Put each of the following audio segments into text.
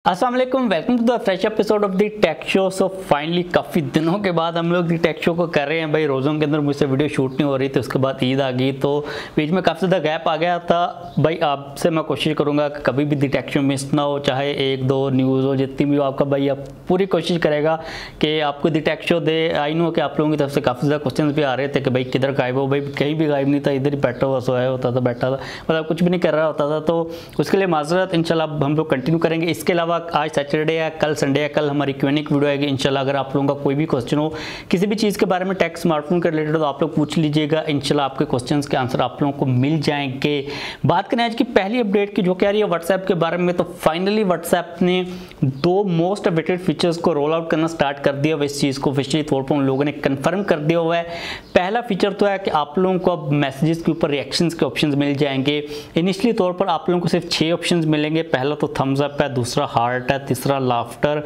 अस्सलाम वालेकुम, welcome to the fresh episode of the tech show. So finally काफ़ी दिनों के बाद हम लोग द टेक शो को कर रहे हैं। भाई रोज़ों के अंदर मुझसे वीडियो शूट नहीं हो रही थी, उसके बाद ईद आ गई तो बीच में काफ़ी ज़्यादा गैप आ गया था। भाई आपसे मैं कोशिश करूँगा कि कभी भी द टेक शो मिस ना हो, चाहे एक दो न्यूज़ हो, जितनी भी हो आपका भाई आप पूरी कोशिश करेगा कि आपको द टेक शो दे। आई नो कि आप लोगों की तरफ से काफ़ी ज़्यादा क्वेश्चन भी आ रहे थे कि भाई किधर गायब हो। भाई कहीं भी गायब नहीं था, इधर ही बैठा हुआ सोया होता था, बैठा था, मतलब कुछ भी नहीं कर रहा होता था। तो उसके लिए माजरत, इंशाल्लाह हम लोग कंटिन्यू करेंगे। इसके अलावा आज सैटरडे है, कल संडे है, कल हमारी Q&A वीडियो आएगी इंशाल्लाह। अगर आप लोगों का कोई भी क्वेश्चन हो किसी भी चीज़ के बारे में, टेक स्मार्टफोन के रिलेटेड, तो आप लोग पूछ लीजिएगा। इंशाल्लाह आपके क्वेश्चंस के आंसर आप लोगों को मिल जाएंगे। बात करें आज की पहली अपडेट की, जो कह रही है व्हाट्सएप के बारे में, तो फाइनली व्हाट्सएप ने दो मोस्ट अवेटेड फीचर्स को रोल आउट करना स्टार्ट कर दिया। इस चीज़ को ऑफिशियली तौर पर उन लोगों ने कंफर्म कर दिया हुआ है। पहला फीचर तो है कि आप लोगों को अब मैसेजेस के ऊपर रिएक्शंस के ऑप्शंस मिल जाएंगे। इनिशियली तौर पर आप लोगों को सिर्फ 6 ऑप्शंस मिलेंगे। पहला तो थम्स अप है, दूसरा हार्ट है, तीसरा लाफ्टर,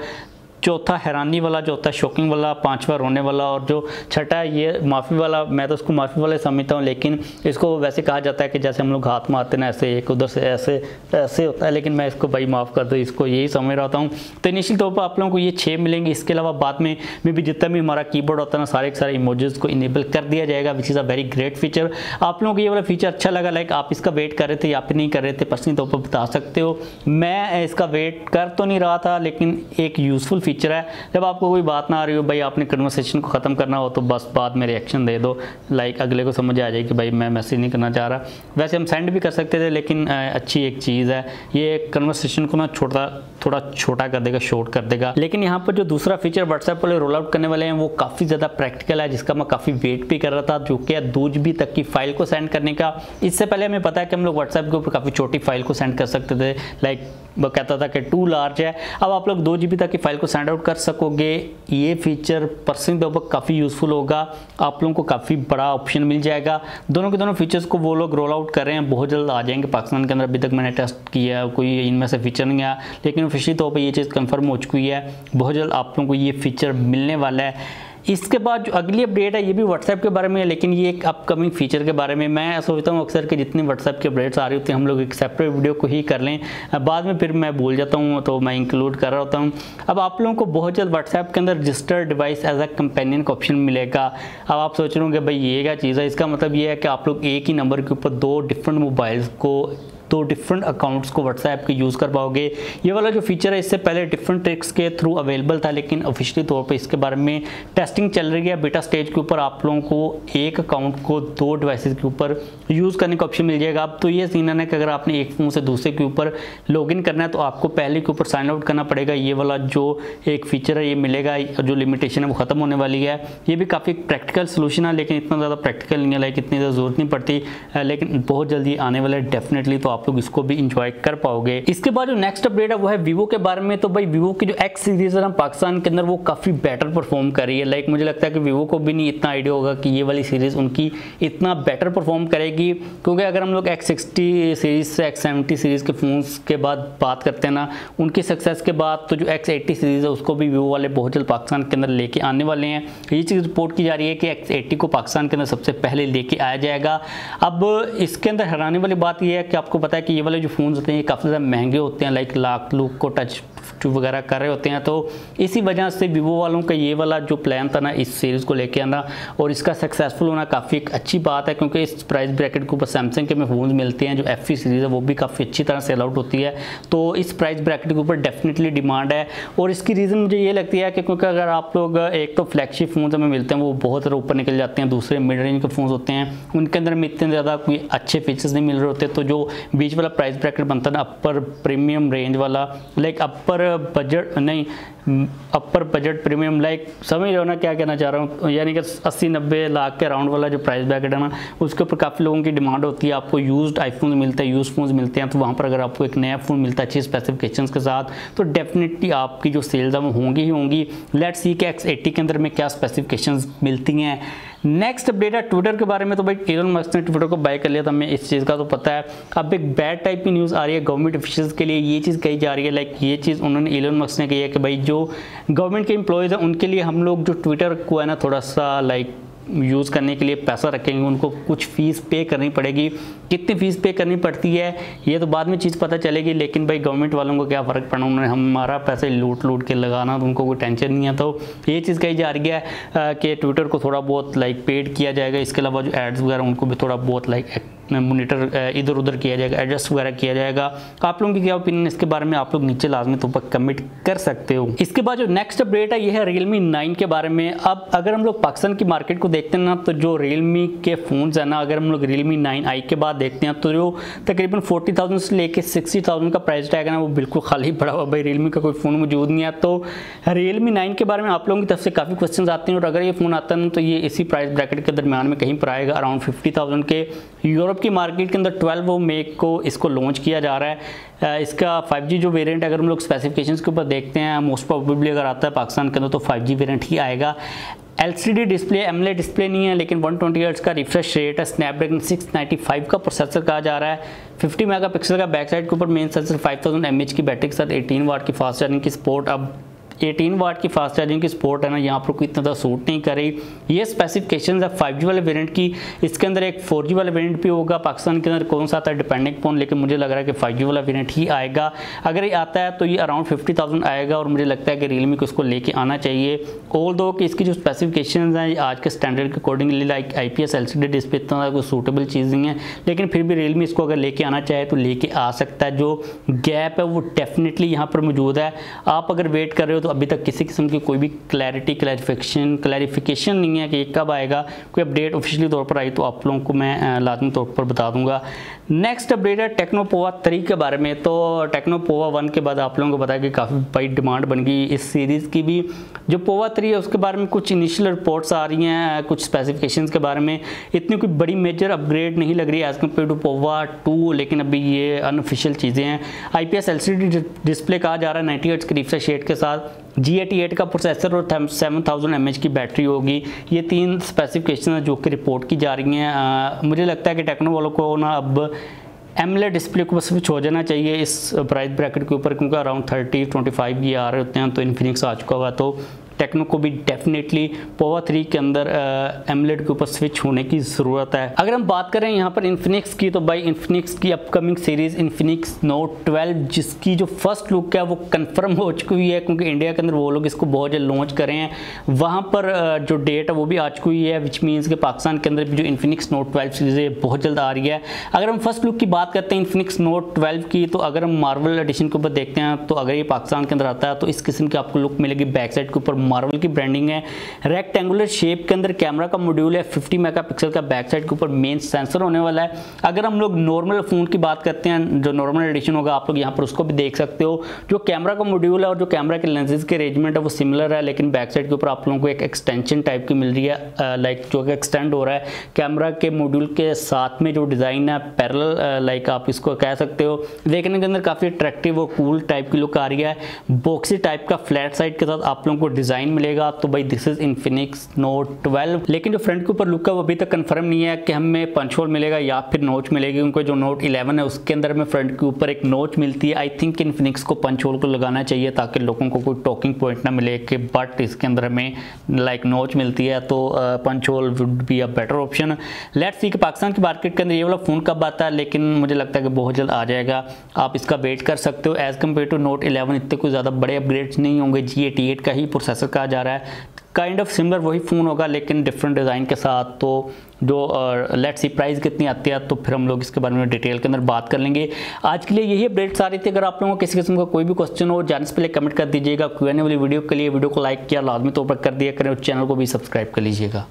चौथा हैरानी वाला, चौथा शॉकिंग वाला, पांचवा रोने वाला, और जो छठा है ये माफ़ी वाला। मैं तो उसको माफ़ी वाला समझता हूँ, लेकिन इसको वैसे कहा जाता है कि जैसे हम लोग हाथ मारते ना, ऐसे एक उधर से ऐसे ऐसे होता है, लेकिन मैं इसको भाई माफ़ कर दो, इसको यही समझ रहा हूँ। तो इनिशियल तौर पर आप लोगों को ये 6 मिलेंगे। इसके अलावा बाद में भी जितना भी हमारा कीबोर्ड होता है ना, सारे के सारे इमोजीज को इनेबल कर दिया जाएगा, which is a very great feature. आप लोगों को ये वाला फीचर अच्छा लगा, लाइक आप इसका वेट कर रहे थे या फिर नहीं कर रहे थे, पर्सनली तौर पर बता सकते हो। मैं इसका वेट कर तो नहीं रहा था, लेकिन एक यूज़फुल फीचर है। जब आपको कोई बात ना आ रही हो, भाई आपने कन्वर्सेशन को ख़त्म करना हो, तो बस बाद में रिएक्शन दे दो, लाइक अगले को समझ आ जाए कि भाई मैं मैसेज नहीं करना चाह रहा। वैसे हम सेंड भी कर सकते थे, लेकिन अच्छी एक चीज़ है, ये कन्वर्सेशन को ना थोड़ा छोटा कर देगा, शॉर्ट कर देगा। लेकिन यहाँ पर जो दूसरा फीचर व्हाट्सएप वाले रोल आउट करने वाले हैं, वो काफ़ी ज़्यादा प्रैक्टिकल है, जिसका मैं काफ़ी वेट भी कर रहा था, जो कि 2 GB तक की फाइल को सेंड करने का। इससे पहले हमें पता है कि हम लोग व्हाट्सएप के ऊपर काफ़ी छोटी फाइल को सेंड कर सकते थे, लाइक वो कहता था कि टू लार्ज है। अब आप लोग 2 GB तक की फाइल को सेंड आउट कर सकोगे। ये फीचर पर्सनली तौर पर काफ़ी यूज़फुल होगा, आप लोगों को काफ़ी बड़ा ऑप्शन मिल जाएगा। दोनों के दोनों फीचर्स को वो लोग रोल आउट कर रहे हैं, बहुत जल्द आ जाएंगे पाकिस्तान के अंदर। अभी तक मैंने टेस्ट किया, कोई इनमें से फीचर नहीं आया, लेकिन ऑफिशियली तौर पर ये चीज़ कंफर्म हो चुकी है। बहुत जल्द आप लोगों को ये फीचर मिलने वाला है। इसके बाद जो अगली अपडेट है, ये भी व्हाट्सएप के बारे में है, लेकिन ये एक अपकमिंग फीचर के बारे में। मैं सोचता हूँ अक्सर कि जितनी व्हाट्सएप की अपडेट्स आ रही होती हैं, हम लोग एक सेपरेट वीडियो को ही कर लें, बाद में फिर मैं भूल जाता हूँ, तो मैं इंक्लूड कर रहा होता हूँ। अब आप लोगों को बहुत जल्द व्हाट्सएप के अंदर registered device as a companion का ऑप्शन मिलेगा। अब आप सोच रहे होंगे भाई ये क्या चीज़ है। इसका मतलब ये है कि आप लोग एक ही नंबर के ऊपर 2 डिफरेंट मोबाइल्स को, 2 डिफरेंट अकाउंट्स को व्हाट्सएप के यूज़ कर पाओगे। ये वाला जो फीचर है, इससे पहले डिफरेंट ट्रिक्स के थ्रू अवेलेबल था, लेकिन ऑफिशियली तौर पे इसके बारे में टेस्टिंग चल रही है। बीटा स्टेज के ऊपर आप लोगों को एक अकाउंट को 2 डिवाइसेस के ऊपर यूज़ करने का ऑप्शन मिल जाएगा। अब तो ये सीन है कि अगर आपने एक फ़ोन से दूसरे के ऊपर लॉगिन करना है, तो आपको पहले के ऊपर साइन आउट करना पड़ेगा। ये वाला जो एक फीचर है ये मिलेगा, जो लिमिटेशन है वो ख़त्म होने वाली है। ये भी काफ़ी प्रैक्टिकल सोल्यूशन है, लेकिन इतना ज़्यादा प्रैक्टिकल नहीं है, लाइक इतनी ज़्यादा ज़रूरत नहीं पड़ती, लेकिन बहुत जल्दी आने वाला है डेफिनेटली, तो आप लोग इसको भी इंजॉय कर पाओगे। इसके बाद जो नेक्स्ट अपडेट है वो है वीवो के बारे में। तो भाई वीवो की जो X सीरीज है ना पाकिस्तान के अंदर, वो काफ़ी बेटर परफॉर्म कर रही है। लाइक मुझे लगता है कि वीवो को भी नहीं इतना आइडिया होगा कि ये वाली सीरीज़ उनकी इतना बेटर परफॉर्म करेगी, क्योंकि अगर हम लोग X60 सीरीज़ से X70 सीरीज़ के फ़ोन्स के बाद बात करते हैं ना, उनकी सक्सेस के बाद तो जो X80 सीरीज़ है उसको भी वीवो वाले बहुत जल्द पाकिस्तान के अंदर लेके आने वाले हैं। ये चीज़ रिपोर्ट की जा रही है कि X80 को पाकिस्तान के अंदर सबसे पहले लेके आया जाएगा। अब इसके अंदर हैरानी वाली बात यह है कि आपको पता है कि ये वाले जो फ़ोन्स होते हैं ये काफ़ी ज़्यादा महंगे होते हैं, लाइक लाख लूक को टच वगैरह कर रहे होते हैं। तो इसी वजह से वीवो वालों का ये वाला जो प्लान था ना, इस सीरीज़ को लेके आना और इसका सक्सेसफुल होना काफ़ी एक अच्छी बात है, क्योंकि इस प्राइस ब्रैकेट के ऊपर सैमसंग के में फ़ोन मिलते हैं। जो FE सीरीज़ है वो भी काफ़ी अच्छी तरह सेल आउट होती है, तो इस प्राइस ब्रैकेट के ऊपर डेफिनेटली डिमांड है। और इसकी रीज़न मुझे ये लगती है कि क्योंकि अगर आप लोग एक तो फ्लैगशिप फ़ोन हमें मिलते हैं वो बहुत ज़्यादा ऊपर निकल जाते हैं, दूसरे मिड रेंज के फ़ोन होते हैं उनके अंदर में इतने ज़्यादा कोई अच्छे फीचर्स नहीं मिल रहे होते। तो जो बीच वाला प्राइस ब्रैकेट बनता है ना, अपर प्रीमियम रेंज वाला, लाइक अपर बजट नहीं, अपर बजट प्रीमियम, लाइक समझ रहे हो ना क्या कहना चाह रहा हूँ, यानी कि 80-90 लाख के अराउंड वाला जो प्राइस ब्रैकेट है ना, उसके ऊपर काफ़ी लोगों की डिमांड होती है। आपको यूज्ड आईफोन मिलते हैं, यूज फोन्स मिलते हैं, तो वहाँ पर अगर आपको एक नया फ़ोन मिलता है अच्छी स्पेसिफिकेशंस के साथ, तो डेफिनेटली आपकी जो सेल्स है वो होंगी ही होंगी। लेट्स सी कि X80 के अंदर में क्या स्पेसिफिकेशंस मिलती हैं। नेक्स्ट अपडेट है ट्विटर के बारे में। तो भाई एलन मस्क ने ट्विटर को बाय कर लिया था, हमें इस चीज़ का तो पता है। अब एक बैड टाइप की न्यूज़ आ रही है गवर्नमेंट ऑफिशियल्स के लिए, ये चीज़ कही जा रही है, लाइक ये चीज़ उन्होंने एलन मस्क ने कही है कि भाई जो गवर्नमेंट के एम्प्लॉयज़ हैं उनके लिए हम लोग जो ट्विटर को है ना थोड़ा सा लाइक यूज़ करने के लिए पैसा रखेंगे उनको कुछ फ़ीस पे करनी पड़ेगी। कितनी फ़ीस पे करनी पड़ती है ये तो बाद में चीज़ पता चलेगी, लेकिन भाई गवर्नमेंट वालों को क्या फ़र्क पड़ना, उन्होंने हमारा पैसे लूट के लगाना, तो उनको कोई टेंशन नहीं है। तो ये चीज़ कही जा रही है कि ट्विटर को थोड़ा बहुत लाइक पेड किया जाएगा, इसके अलावा जो एड्स वगैरह उनको भी थोड़ा बहुत लाइक मोनिटर इधर उधर किया जाएगा, एडजस्ट वगैरह किया जाएगा। आप लोगों की क्या ओपिनियन इसके बारे में आप लोग नीचे लाजमी तौर पर कमेंट कर सकते हो। इसके बाद जो नेक्स्ट अपडेट है ये है Realme 9 के बारे में। अब अगर हम लोग पाकिस्तान की मार्केट को देखते हैं ना, तो जो Realme के फ़ोन्स है ना, अगर हम लोग Realme 9i के बाद देखते हैं तो जो तकरीबन 40,000 से लेके 60,000 का प्राइस टैग है ना, वो बिल्कुल खाली पड़ा हुआ, भाई Realme का कोई फ़ोन मौजूद नहीं है। तो Realme 9 के बारे में आप लोगों की तरफ से काफ़ी क्वेश्चन आते हैं, और अगर ये फ़ोन आता है ना तो ये इसी प्राइस ब्रैकेट के दरमियान में कहीं पर आएगा, अराउंड 50,000 के। यूरोप की मार्केट के अंदर 12 मई को इसको लॉन्च किया जा रहा है। इसका 5G जो वेरिएंट अगर हम लोग स्पेसिफिकेशंस के ऊपर देखते हैं, मोस्ट प्रोबेबली अगर आता है पाकिस्तान के अंदर तो 5G वेरिएंट ही आएगा। LCD डिस्प्ले, एमोलेड डिस्प्ले नहीं है, लेकिन 120 हर्ट्ज का रिफ्रेश रेट है। स्नैपड्रैगन 695 का प्रोसेसर कहा जा रहा है। 50 मेगापिक्सल का बैक साइड के ऊपर मेन सेंसर, 5000 mAh की बैटरी के साथ 18 वाट की फास्ट चार्जिंग की सपोर्ट। अब 18 वाट की फास्ट चार्जिंग की सपोर्ट है ना, यहाँ पर कोई इतना ज़्यादा सूट नहीं कर रही। ये स्पेसिफिकेशन है 5G वाले वेरिएंट की। इसके अंदर एक 4G वाला वेरिएंट भी होगा, पाकिस्तान के अंदर कौन सा आता है डिपेंडिंग अपॉन, लेकिन मुझे लग रहा है कि 5G वाला वेरिएंट ही आएगा। अगर ये आता है तो ये अराउंड 50,000 आएगा, और मुझे लगता है कि Realme को इसको लेके आना चाहिए। ऑल दो कि इसकी जो स्पेसिफिकेशन हैं आज के स्टैंडर्ड के accordingly like IPS LCD display इतना कोई सूटेबल चीज़ नहीं है, लेकिन फिर भी Realme इसको अगर लेके आना चाहे तो लेके आ सकता है। जो गैप है वो डेफिनेटली यहाँ पर मौजूद है। आप अगर वेट कर रहे हो तो अभी तक किसी किस्म की कोई भी क्लैरिफिकेशन नहीं है कि ये कब आएगा। कोई अपडेट ऑफिशियली तौर पर आई तो आप लोगों को मैं लाजमी तौर पर बता दूंगा। नेक्स्ट अपडेट है टेक्नो पोवा 3 के बारे में। तो टेक्नो पोवा 1 के बाद आप लोगों को बताया कि काफ़ी बड़ी डिमांड बन गई इस सीरीज़ की भी। जो पोवा 3 है उसके बारे में कुछ इनिशियल रिपोर्ट्स आ रही हैं, कुछ स्पेसिफिकेशंस के बारे में इतनी कोई बड़ी मेजर अपग्रेड नहीं लग रही है एज़ कम्पेयर टू पोवा 2, लेकिन अभी ये अनऑफिशियल चीज़ें हैं। IPS LCD डिस्प्ले कहा जा रहा है 90 हर्ट्ज के रिफ्रेश रेट के साथ, G88 का प्रोसेसर और 7000 mAh की बैटरी होगी। ये 3 स्पेसिफिकेशन है जो कि रिपोर्ट की जा रही हैं। मुझे लगता है कि टेक्नो वालों को ना अब एमोलेड डिस्प्ले को स्विच हो जाना चाहिए इस प्राइस ब्रैकेट के ऊपर, क्योंकि अराउंड 30-25 ये आ रहे होते हैं। तो इन्फिनिक्स आ चुका हुआ, तो टेक्नो को भी डेफिनेटली पोवा 3 के अंदर एमोलेड के ऊपर स्विच होने की ज़रूरत है। अगर हम बात करें यहाँ पर इन्फिनिक्स की, तो भाई इन्फिनिक्स की अपकमिंग सीरीज़ इन्फिनिक्स नोट 12 जिसकी जो फर्स्ट लुक है वो कंफर्म हो चुकी हुई है, क्योंकि इंडिया के अंदर वो लोग इसको बहुत जल्द लॉन्च करें हैं। वहाँ पर जो डेट है वो भी आ चुकी हुई है, विच मीन्स कि पाकिस्तान के अंदर भी जो इन्फिनिक्स नोट 12 सीरीज़ है बहुत जल्द आ रही है। अगर हम फर्स्ट लुक की बात करते हैं इन्फिनिक्स नोट 12 की, तो अगर हम मार्वल एडिशन के ऊपर देखते हैं तो अगर ये पाकिस्तान के अंदर आता है तो इस किस्म की आपको लुक मिलेगी। बैक साइड के ऊपर मार्वल की ब्रांडिंग है, रेक्टेंगुलर शेप के अंदर कैमरा का मॉड्यूल है, 50 मेगापिक्सल का बैक साइड के ऊपर मेन सेंसर होने वाला है। अगर हम लोग नॉर्मल फ़ोन की बात करते हैं, जो नॉर्मल एडिशन होगा आप लोग यहाँ पर उसको भी देख सकते हो। जो कैमरा का मॉड्यूल है और जो कैमरा के लेंसेज के अरेंजमेंट है वो सिमिलर है, लेकिन बैक साइड के ऊपर आप लोगों को एक एक्सटेंशन टाइप की मिल रही है, लाइक जो कि एक्सटेंड हो रहा है कैमरा के मॉड्यूल के साथ में। जो डिज़ाइन है पैरेलल, लाइक आप इसको कह सकते हो, देखने के अंदर काफ़ी अट्रैक्टिव और कूल टाइप की लुक आ रही है। बॉक्सी टाइप का फ्लैट साइड के साथ आप लोगों को डिज़ाइन मिलेगा। तो भाई दिस इज इन्फिनिक्स नोट 12, लेकिन जो फ्रंट के ऊपर लुक है वो अभी तक कंफर्म नहीं है कि हमें पंच होल मिलेगा या फिर नोच मिलेगी, क्योंकि जो नोट 11 है उसके अंदर में फ्रंट के ऊपर एक नोच मिलती है। आई थिंक इन्फिनिक्स को पंच होल को लगाना चाहिए ताकि लोगों को कोई टॉकिंग पॉइंट ना मिले कि बट इसके अंदर हमें लाइक नोच मिलती है, तो punch hole would be a better option. Let's see कि पाकिस्तान की मार्केट के अंदर ये वाला फ़ोन कब आता है, लेकिन मुझे लगता है कि बहुत जल्द आ जाएगा, आप इसका वेट कर सकते हो। एज़ कम्पेयर टू नोट 11 इतने कोई ज़्यादा बड़े अपग्रेड्स नहीं होंगे। G88 का ही प्रोसेसर कहा जा रहा है, काइंड ऑफ सिमिलर वही फ़ोन होगा लेकिन डिफरेंट डिज़ाइन के साथ। तो जो लेट्स सी प्राइस कितनी आती है तो फिर हम लोग इसके बारे में डिटेल के अंदर बात कर लेंगे। आज के लिए यही अपडेट्स आ रही थी। अगर आप लोगों को किसी किस्म का कोई भी क्वेश्चन हो जाने से पहले कमेंट कर दीजिएगा। Q&A वाली वीडियो के लिए वीडियो को लाइक किया लाजमी तौर पर कर दिया करें और चैनल को भी सब्सक्राइब कर लीजिएगा।